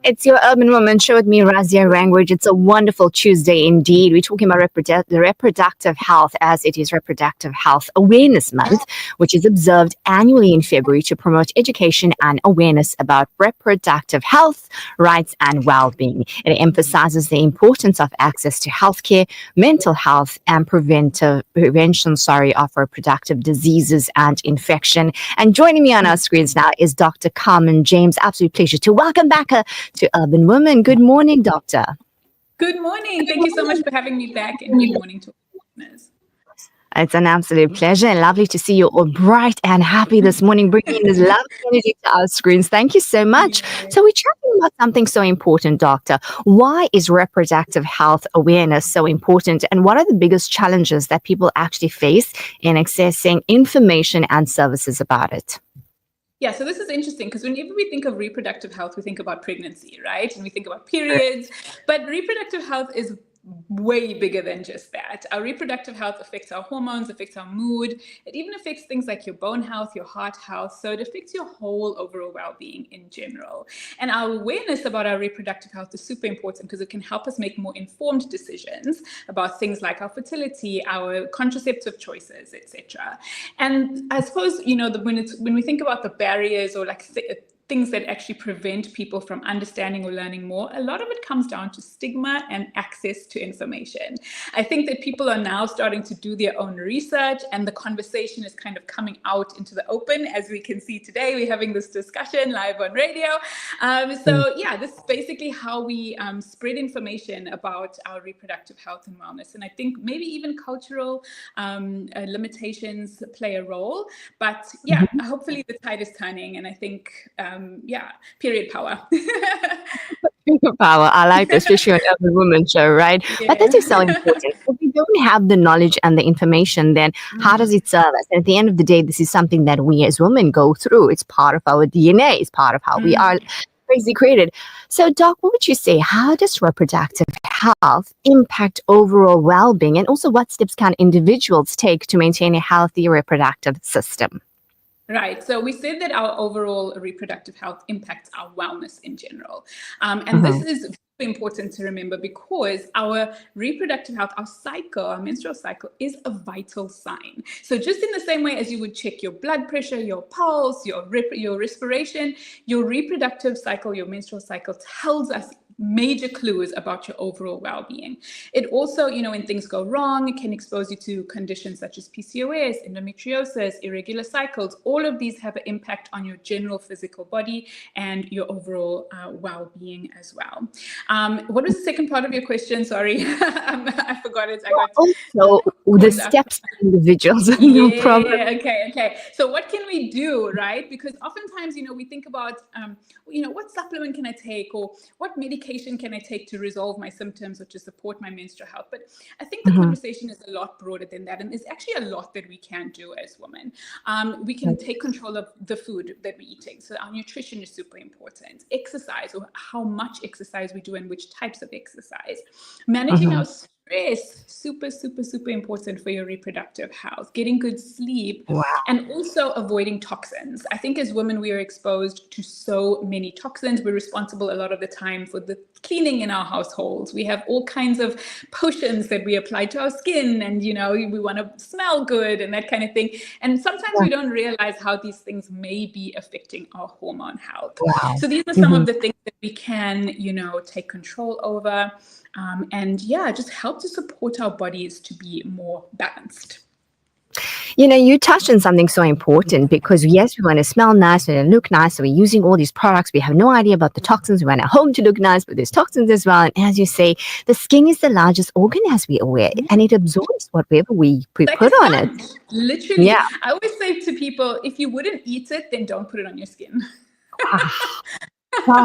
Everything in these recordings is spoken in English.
It's your Urban Woman Show with me, Razia Rangrage. It's a wonderful Tuesday indeed. We're talking about reproductive health, as it is Reproductive Health Awareness Month, which is observed annually in February to promote education and awareness about reproductive health, rights, and well-being. It emphasizes the importance of access to healthcare, mental health, and prevention of reproductive diseases and infection. And joining me on our screens now is Dr. Carmen James. Absolute pleasure to welcome back to Urban Woman. Good morning, Doctor. Good morning. Thank you so much for having me back, and good morning to all listeners. It's an absolute pleasure and lovely to see you all bright and happy this morning, bringing this lovely energy to our screens. Thank you so much. So we're chatting about something so important, Doctor. Why is reproductive health awareness so important, and what are the biggest challenges that people actually face in accessing information and services about it? Yeah, so this is interesting because whenever we think of reproductive health, we think about pregnancy, right? And we think about periods, but reproductive health is way bigger than just that. Our reproductive health affects our hormones, affects our mood. It even affects things like your bone health, your heart health. So it affects your whole overall well-being in general. And our awareness about our reproductive health is super important because it can help us make more informed decisions about things like our fertility, our contraceptive choices, etc. And I suppose, you know, when we think about the barriers or like things that actually prevent people from understanding or learning more, a lot of it comes down to stigma and access to information. I think that people are now starting to do their own research, and the conversation is kind of coming out into the open. As we can see today, we're having this discussion live on radio. So yeah, this is basically how we spread information about our reproductive health and wellness. And I think maybe even cultural limitations play a role. But yeah, hopefully the tide is turning, and I think period power. Power. I like this, especially on Urban Woman Show, right? Yeah. But that is so important. If we don't have the knowledge and the information, then how does it serve us? And at the end of the day, this is something that we as women go through. It's part of our DNA. It's part of how we are crazy created. So, Doc, what would you say? How does reproductive health impact overall well-being? And also, what steps can individuals take to maintain a healthy reproductive system? Right. So we said that our overall reproductive health impacts our wellness in general. And this is very important to remember because our reproductive health, our cycle, our menstrual cycle is a vital sign. So just in the same way as you would check your blood pressure, your pulse, your respiration, your reproductive cycle, your menstrual cycle tells us major clues about your overall well-being. It also, you know, when things go wrong, it can expose you to conditions such as PCOS, endometriosis, irregular cycles. All of these have an impact on your general physical body and your overall well-being as well. What was the second part of your question? Sorry, I forgot it. Also, the steps to individuals. No problem. Okay. So what can we do, right? Because oftentimes, you know, we think about, you know, what supplement can I take, or what medication can I take to resolve my symptoms or to support my menstrual health? But I think the conversation is a lot broader than that. And there's actually a lot that we can do as women. We can take control of the food that we're eating. So our nutrition is super important. Exercise, or how much exercise we do and which types of exercise. Managing our stress, super important for your reproductive health. Getting good sleep, and also avoiding toxins. I think as women, we are exposed to so many toxins. We're responsible a lot of the time for the cleaning in our households. We have all kinds of potions that we apply to our skin, and, you know, we want to smell good and that kind of thing. And sometimes we don't realize how these things may be affecting our hormone health. So these are some of the things that we can, you know, take control over. And yeah, just help to support our bodies to be more balanced. You know, you touched on something so important, because yes, we want to smell nice and look nice. So we're using all these products. We have no idea about the toxins. We want our home to look nice, but there's toxins as well. And as you say, the skin is the largest organ, as we're aware, and it absorbs whatever we put on it. Literally. Yeah. I always say to people, if you wouldn't eat it, then don't put it on your skin.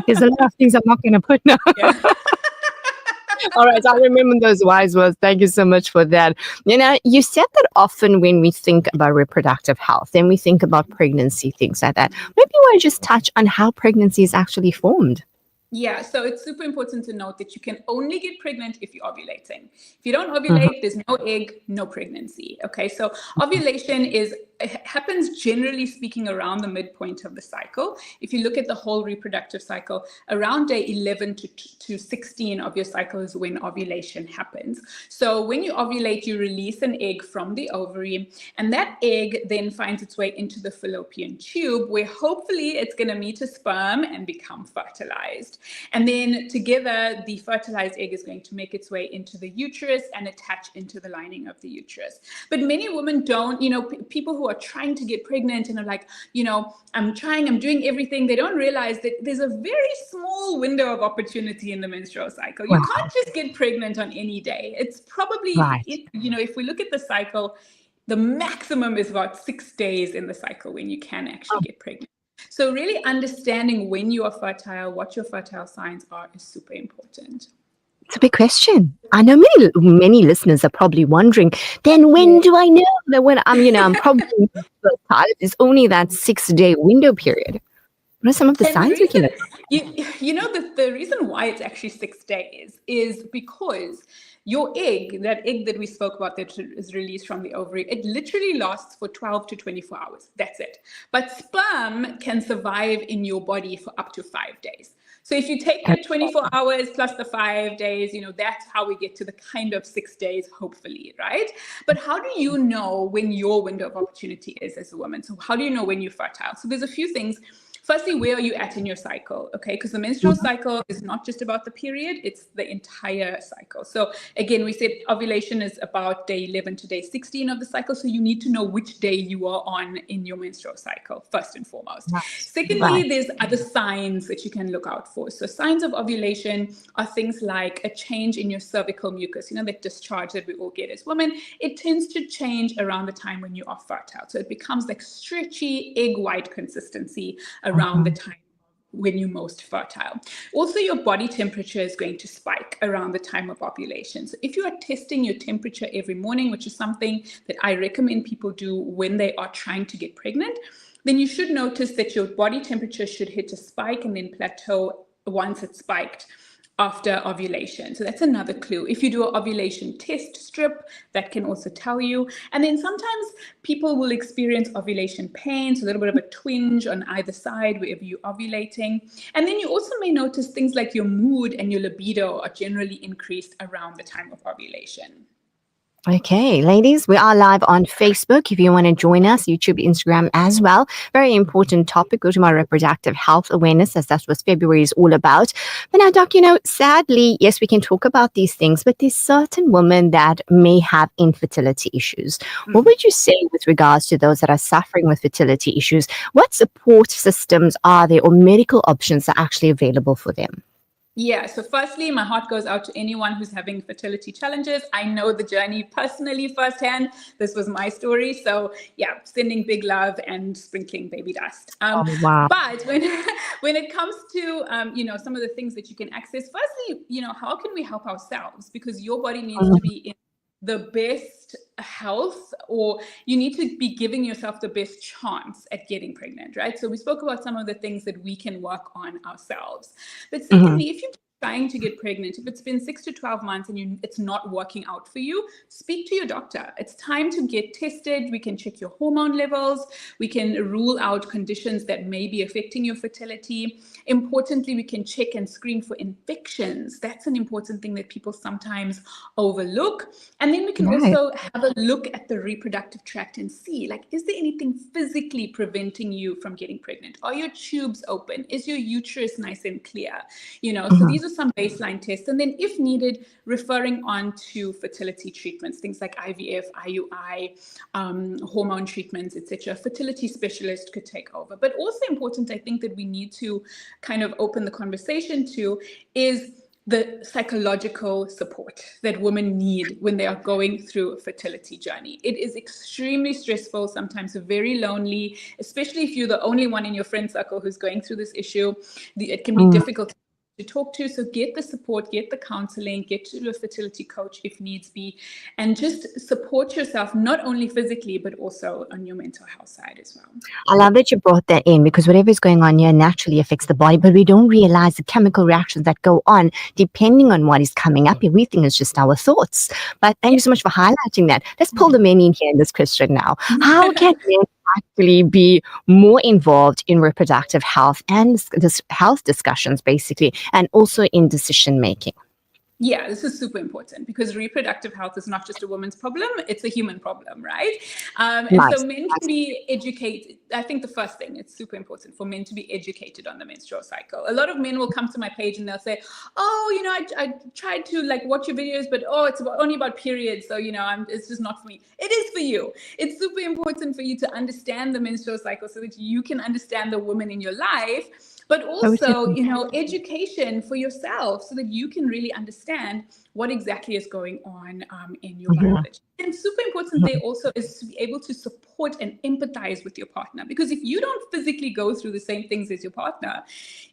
There's a lot of things I'm not going to put now. Yeah. All right, I remember those wise words. Thank you so much for that. You know, you said that often when we think about reproductive health, then we think about pregnancy, things like that. Maybe you want to just touch on how pregnancy is actually formed. Yeah, so it's super important to note that you can only get pregnant if you're ovulating. If you don't ovulate, there's no egg, no pregnancy. Okay, so ovulation is happens, generally speaking, around the midpoint of the cycle. If you look at the whole reproductive cycle, around day 11 to 16 of your cycle is when ovulation happens. So when you ovulate, you release an egg from the ovary, and that egg then finds its way into the fallopian tube, where hopefully it's going to meet a sperm and become fertilized. And then together, the fertilized egg is going to make its way into the uterus and attach into the lining of the uterus. But many women don't, people who are trying to get pregnant and are like, I'm doing everything. They don't realize that there's a very small window of opportunity in the menstrual cycle. You can't just get pregnant on any day. It's probably, if we look at the cycle, the maximum is about 6 days in the cycle when you can actually get pregnant. So really understanding when you are fertile, what your fertile signs are, is super important. It's a big question. I know many listeners are probably wondering, then when do I know that when I'm probably fertile? It's only that 6-day window period. What are some of the signs we can look at? The reason why it's actually 6 days is because your egg, that egg that we spoke about that is released from the ovary, it literally lasts for 12 to 24 hours. That's it. But sperm can survive in your body for up to 5 days. So if you take the 24 hours plus the 5 days, that's how we get to the kind of 6 days, hopefully, right? But how do you know when your window of opportunity is as a woman? So how do you know when you're fertile? So there's a few things. Firstly, where are you at in your cycle? Okay, because the menstrual cycle is not just about the period, it's the entire cycle. So again, we said ovulation is about day 11 to day 16 of the cycle. So you need to know which day you are on in your menstrual cycle, first and foremost. Secondly, there's other signs that you can look out for. So signs of ovulation are things like a change in your cervical mucus, that discharge that we all get as women. It tends to change around the time when you are fertile. So it becomes like stretchy egg white consistency around the time when you're most fertile. Also, your body temperature is going to spike around the time of ovulation. So if you are testing your temperature every morning, which is something that I recommend people do when they are trying to get pregnant, then you should notice that your body temperature should hit a spike and then plateau once it's spiked after ovulation. So that's another clue. If you do an ovulation test strip, that can also tell you. And then sometimes people will experience ovulation pain, so a little bit of a twinge on either side wherever you're ovulating. And then you also may notice things like your mood and your libido are generally increased around the time of ovulation. Okay, ladies, we are live on Facebook. If you want to join us, YouTube, Instagram as well. Very important topic. Go to my reproductive health awareness, as that's what February is all about. But now, Doc, sadly, yes, we can talk about these things, but there's certain women that may have infertility issues. What would you say with regards to those that are suffering with fertility issues? What support systems are there or medical options that are actually available for them? Yeah, so firstly, my heart goes out to anyone who's having fertility challenges. I know the journey personally firsthand. This was my story. So yeah, sending big love and sprinkling baby dust. Wow. But when it comes to, some of the things that you can access, firstly, how can we help ourselves? Because your body needs to be in the best health, or you need to be giving yourself the best chance at getting pregnant, right? So we spoke about some of the things that we can work on ourselves. But secondly, if you're trying to get pregnant, if it's been 6 to 12 months and it's not working out for you, speak to your doctor. It's time to get tested. We can check your hormone levels. We can rule out conditions that may be affecting your fertility. Importantly, we can check and screen for infections. That's an important thing that people sometimes overlook. And then we can also have a look at the reproductive tract and see, is there anything physically preventing you from getting pregnant? Are your tubes open? Is your uterus nice and clear? So these are some baseline tests. And then if needed, referring on to fertility treatments, things like IVF, IUI, hormone treatments, etc. Fertility specialist could take over. But also important, I think, that we need to kind of open the conversation to is the psychological support that women need when they are going through a fertility journey. It is extremely stressful, sometimes very lonely, especially if you're the only one in your friend circle who's going through this issue. It can be difficult to talk to. So get the support, get the counseling, get to a fertility coach if needs be, and just support yourself, not only physically, but also on your mental health side as well. I love that you brought that in, because whatever is going on here naturally affects the body, but we don't realize the chemical reactions that go on depending on what is coming up. We think it's just our thoughts. But thank you so much for highlighting that. Let's pull the men in here in this question now. How can men actually be more involved in reproductive health and this health discussions, basically, and also in decision making. Yeah, this is super important because reproductive health is not just a woman's problem, it's a human problem, right? And so men can be educated. I think the first thing, it's super important for men to be educated on the menstrual cycle. A lot of men will come to my page and they'll say, oh, you know, I tried to like watch your videos, but it's only about periods. So, you know, it's just not for me. It is for you. It's super important for you to understand the menstrual cycle so that you can understand the woman in your life, but also, you know, education for yourself so that you can really understand what exactly is going on in your biology. And super important there also is to be able to support and empathize with your partner, because if you don't physically go through the same things as your partner,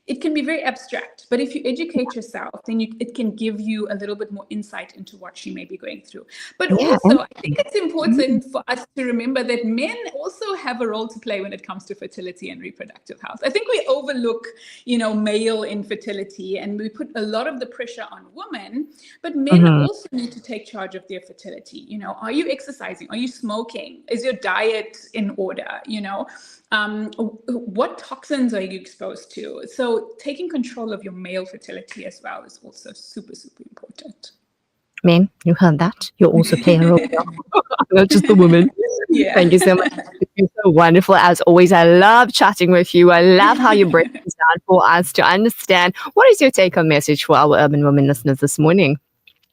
it can be very abstract. But if you educate yourself, then it can give you a little bit more insight into what she may be going through. But also, I think it's important for us to remember that men also have a role to play when it comes to fertility and reproductive health. I think we overlook, you know, male infertility, and we put a lot of the pressure on women, but men also need to take charge of their fertility. You know, are you exercising? Are you smoking? Is your diet in order? You know, what toxins are you exposed to? So taking control of your male fertility as well is also super, super important. Men, you heard that? You also play a role, not just the woman. Yeah. Thank you so much. You're so wonderful as always. I love chatting with you. I love how you break things down for us to understand. What is your take-home message for our urban women listeners this morning?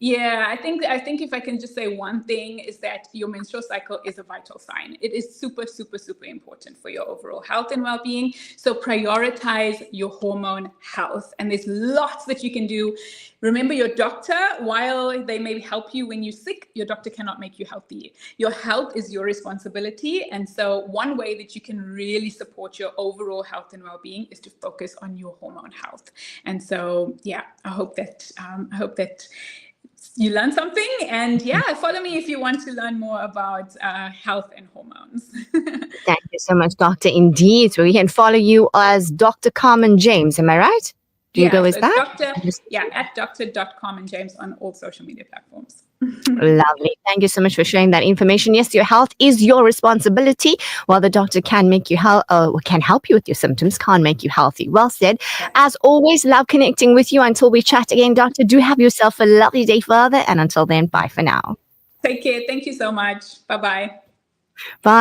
Yeah, I think if I can just say one thing is that your menstrual cycle is a vital sign. It is super, super, super important for your overall health and well-being. So prioritize your hormone health. And there's lots that you can do. Remember, your doctor, while they may help you when you're sick, your doctor cannot make you healthy. Your health is your responsibility. And so one way that you can really support your overall health and well-being is to focus on your hormone health. And so, yeah, I hope that you learn something, and follow me if you want to learn more about health and hormones. Thank you so much, Doctor. Indeed, so we can follow you as Dr. Carmen James. Am I right? Do you go as that? At Dr. James on all social media platforms. Lovely. Thank you so much for sharing that information. Yes, your health is your responsibility. While the doctor can make you can help you with your symptoms, can't make you healthy. Well said. As always, love connecting with you. Until we chat again, Doctor, do have yourself a lovely day further. And until then, bye for now. Take care. Thank you so much. Bye-bye. Bye.